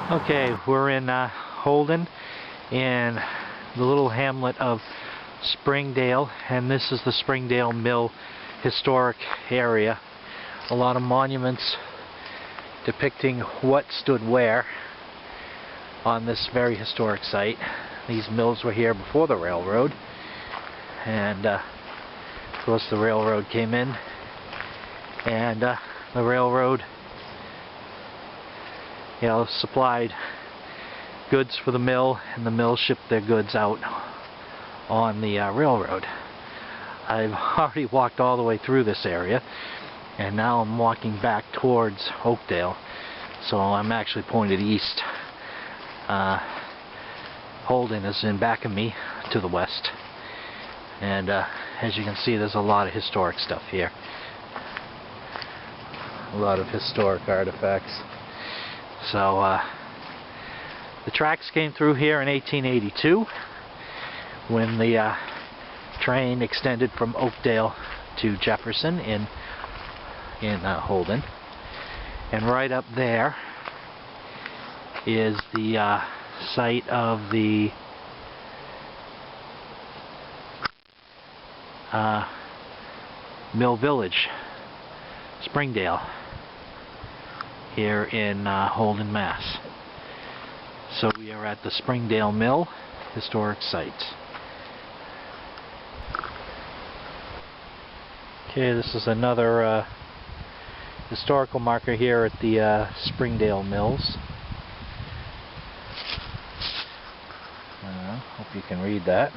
Okay, we're in Holden, in the little hamlet of Springdale, and this is the Springdale Mill historic area. A lot of monuments depicting what stood where on this very historic site. These mills were here before the railroad, and of course the railroad came in, and the railroad supplied goods for the mill, and the mill shipped their goods out on the railroad. I've already walked all the way through this area, and now I'm walking back towards Oakdale, so I'm actually pointed east. Holden is in back of me to the west, and as you can see, there's a lot of historic stuff here. A lot of historic artifacts. So the tracks came through here in 1882 when the train extended from Oakdale to Jefferson in Holden, and right up there is the site of the Mill Village, Springdale, here in Holden, Mass. So we are at the Springdale Mill historic site. Okay, this is another historical marker here at the Springdale Mills. Hope you can read that.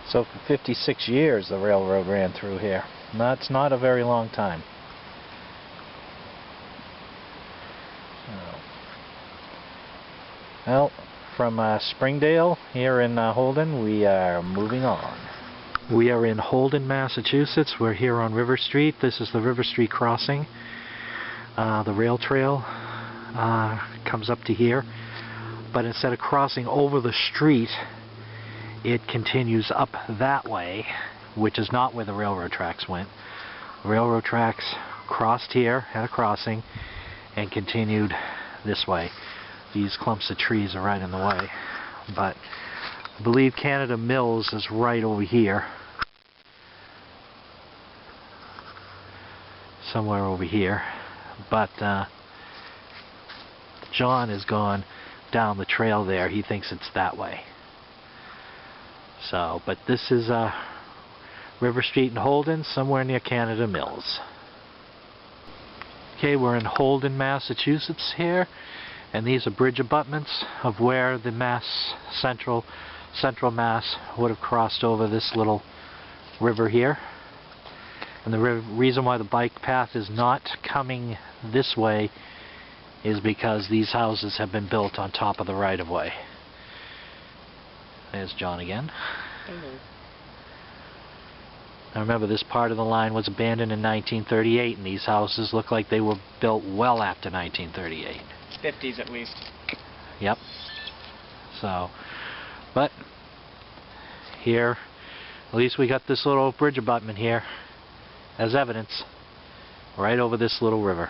So for 56 years the railroad ran through here. That's not a very long time. Well, from Springdale here in Holden, we are moving on. We are in Holden, Massachusetts. We're here on River Street. This is the River Street crossing. The rail trail comes up to here, but instead of crossing over the street, it continues up that way, which is not where the railroad tracks went. The railroad tracks crossed here at a crossing and continued this way. These clumps of trees are right in the way, but I believe Canada Mills is right over here, somewhere over here, but John has gone down the trail there. He thinks it's that way. So, but this is River Street in Holden, somewhere near Canada Mills. Okay, we're in Holden, Massachusetts here, and these are bridge abutments of where the Central Mass would have crossed over this little river here. And the reason why the bike path is not coming this way is because these houses have been built on top of the right-of-way. There's John again. Now remember, this part of the line was abandoned in 1938, and these houses look like they were built well after 1938. 50s at least. Yep. So, but here, at least we got this little bridge abutment here as evidence, right over this little river.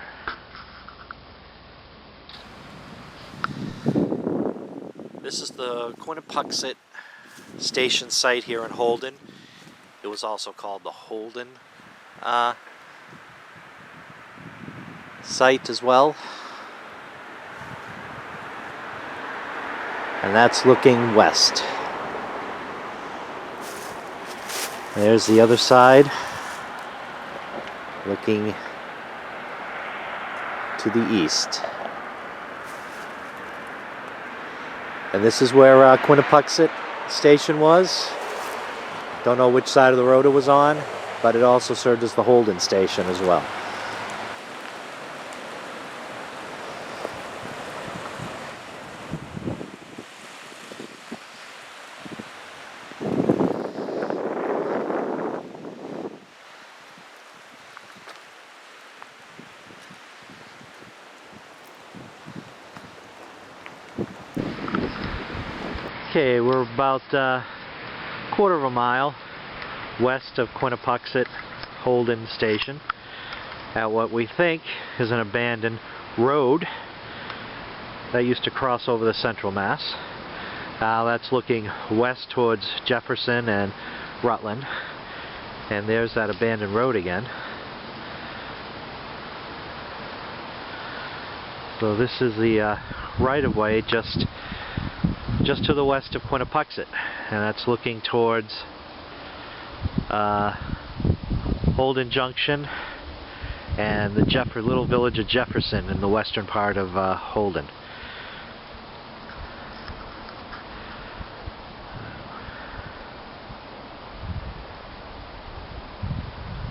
This is the Quinnipoxet station site here in Holden. It was also called the Holden site as well. And that's looking west. There's the other side, looking to the east. And this is where Quinnipoxet station was. Don't know which side of the road it was on, but it also served as the Holden station as well. Okay, we're about quarter of a mile west of Quinnipoxet Holden Station at what we think is an abandoned road that used to cross over the Central Mass. That's looking west towards Jefferson and Rutland, and there's that abandoned road again. So this is the right-of-way just to the west of Quinnipoxet, and that's looking towards Holden Junction and the little village of Jefferson in the western part of Holden.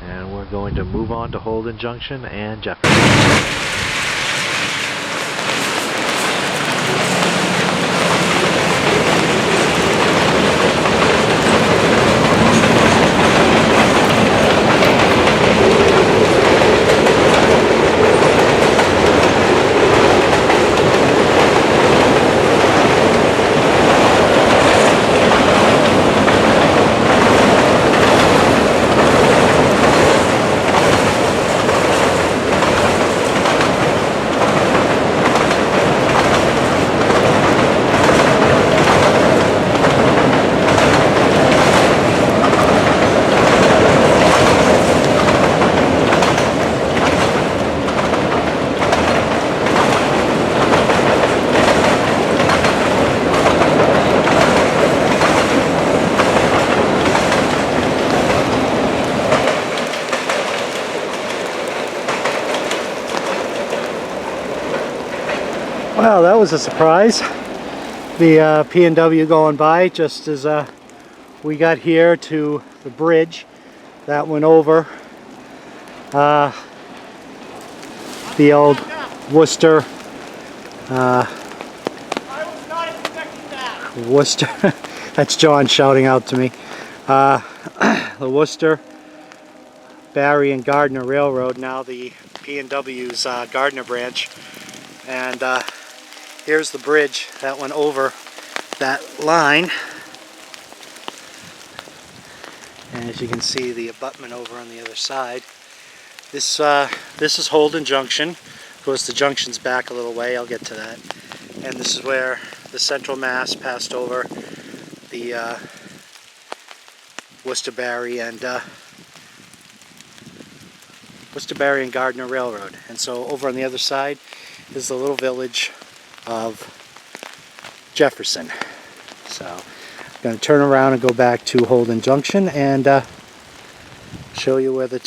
And we're going to move on to Holden Junction and Jefferson. Well, that was a surprise. The P&W going by just as we got here to the bridge that went over the old Worcester. I was not expecting that. Worcester. That's John shouting out to me. The Worcester, Barry and Gardner Railroad, now the P&W's Gardner branch, and here's the bridge that went over that line, and as you can see, the abutment over on the other side. This is Holden Junction. Of course, the junction's back a little way. I'll get to that. And this is where the Central Mass passed over the Worcester Barry and Gardner Railroad. And so over on the other side is the little village of Jefferson. So I'm going to turn around and go back to Holden Junction and show you where the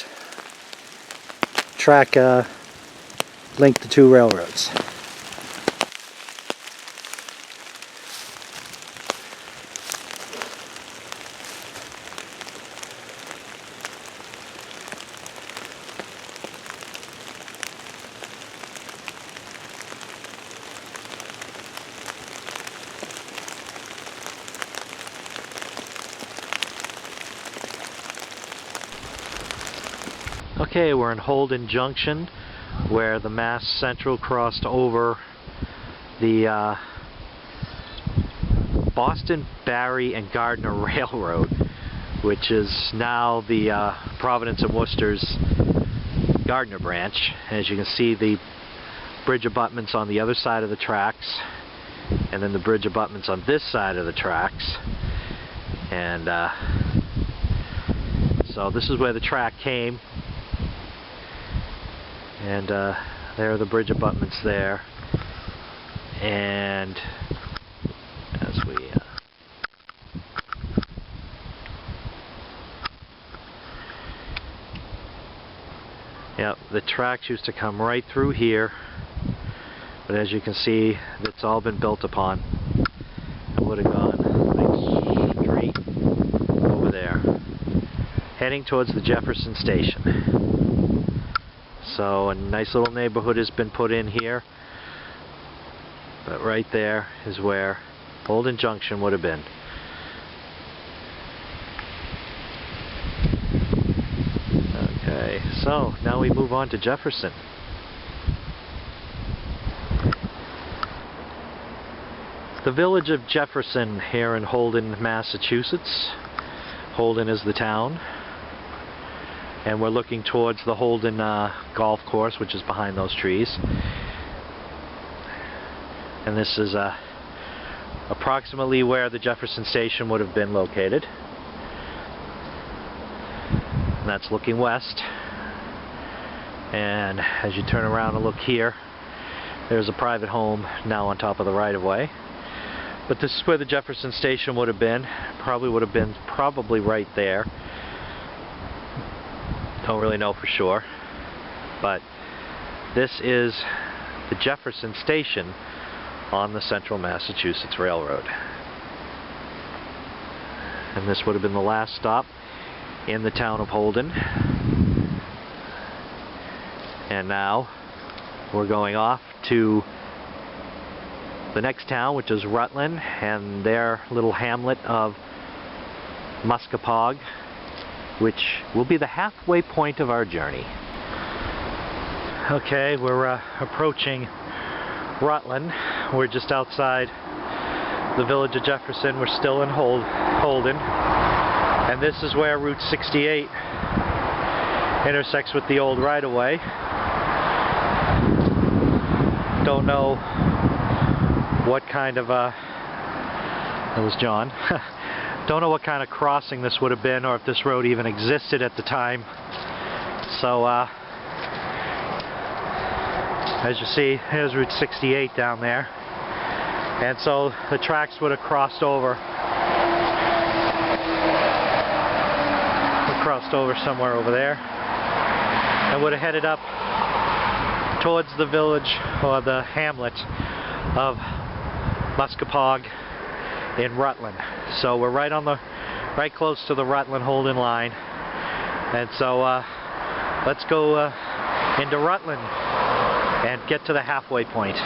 track linked the two railroads. Okay, we're in Holden Junction, where the Mass Central crossed over the Boston, Barry, and Gardner Railroad, which is now the Providence and Worcester's Gardner branch. As you can see, the bridge abutments on the other side of the tracks, and then the bridge abutments on this side of the tracks. And so this is where the track came. And there are the bridge abutments there, and as we yep, the tracks used to come right through here, but as you can see, it's all been built upon. It would have gone like straight over there, heading towards the Jefferson station. So a nice little neighborhood has been put in here, but right there is where Holden Junction would have been. Okay, so now we move on to Jefferson. the village of Jefferson here in Holden, Massachusetts. Holden is the town. And we're looking towards the Holden golf course, which is behind those trees. And this is approximately where the Jefferson station would have been located. And that's looking west. And as you turn around and look here, there's a private home now on top of the right-of-way. But this is where the Jefferson station would have been. Probably right there. Don't really know for sure. But this is the Jefferson station on the Central Massachusetts Railroad. And this would have been the last stop in the town of Holden. And now we're going off to the next town, which is Rutland, and their little hamlet of Muscapog, which will be the halfway point of our journey. Okay, we're approaching Rutland. We're just outside the village of Jefferson. We're still in Holden. And this is where Route 68 intersects with the old right-of-way. Don't know what kind of that was John. Don't know what kind of crossing this would have been, or if this road even existed at the time. So as you see, here's Route 68 down there. And so the tracks would have crossed over. Somewhere over there. And would have headed up towards the village, or the hamlet of Muscapog in Rutland. So we're right close to the Rutland-Holden line. And so let's go into Rutland and get to the halfway point.